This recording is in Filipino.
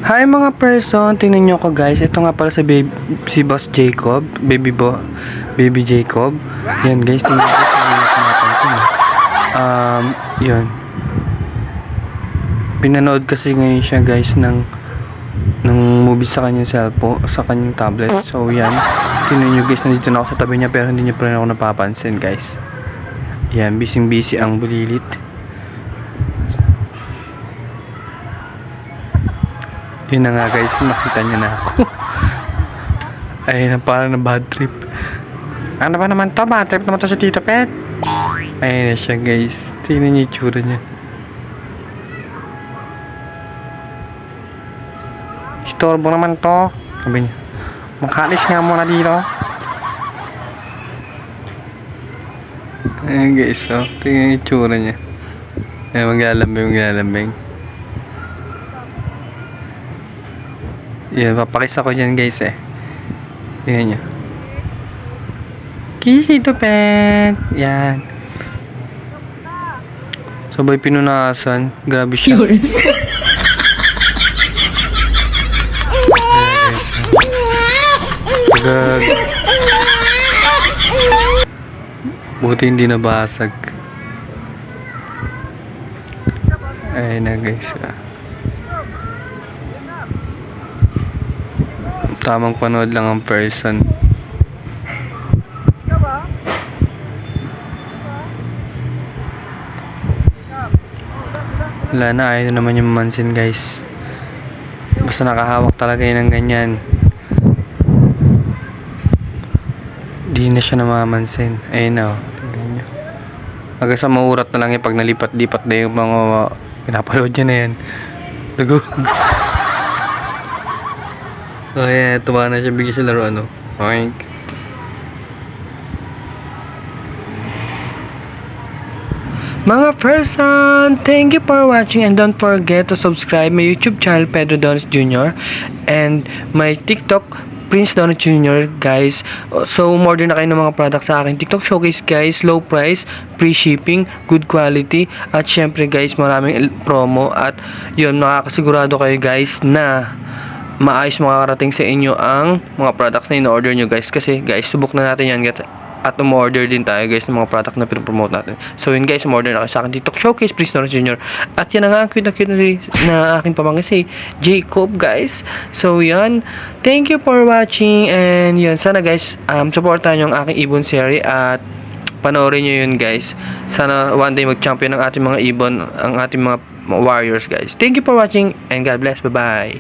Hi mga person, tingnan nyo ko guys. Ito nga pala si Boss Jacob, baby Jacob. Yan guys, tingnan ko sa napansin. Yun. Pinanood kasi ngayon siya guys ng movie sa kanyang cellphone, sa kanyang tablet. So yan, tingnan nyo guys, nandito na ako sa tabi niya pero hindi nyo pa rin ako napapansin guys. Yan, busy ang bulilit. Yun na nga guys, nakita niya na ako. Ayun na, parang na bad trip. Ano ba naman to? Bad trip naman to si Tito Pet. Ayun na siya guys. Tingnan niyo yung tsura niya. Istorbo naman to. Sabi niya, makalis nga muna dito. Ayun guys, oh. Tingnan yung tsura niya. Ayun, maglalambing. Yan, papakisa ko dyan guys eh. Tingnan nyo. Kiss Tito Pet. Yan. Sabay pinunasan. Grabe siya. Agag. Buti hindi nabasag. Ayun na guys. Tamang panood lang ang person. Wala na, ayaw naman yung mamansin guys. Basta nakahawak talaga yun ng ganyan. Di na siya namamansin. Ayun na, tingnan nyo. Hanggang sa maurat na lang yung pag nalipat-lipat na yung mga pinapaload niya na yan. Dugog. Oh yeah, tuwa na siya, bigyan siya laro ano. Oink. Mga person, thank you for watching and don't forget to subscribe my YouTube channel Pedro Donis Jr. and my TikTok Prince Donis Jr. guys. So umorder na kayo ng mga products sa akin TikTok showcase guys, low price, free shipping, good quality at syempre guys maraming promo at yun makakasigurado kayo guys na maayos makakarating sa inyo ang mga products na in-order nyo guys. Kasi guys, subok na natin yan at umorder din tayo guys ng mga product na pinopromote natin. So yun guys, umorder na kayo sa akin TikTok showcase Prince Donis Jr. At yan na nga ang cute na aking pamangkin si Jacob guys. So yan, thank you for watching and yun, sana guys supportan nyo ang aking ibon series at panoorin nyo yun guys. Sana one day mag-champion ang ating mga ibon, ang ating mga warriors guys. Thank you for watching and God bless. Bye bye.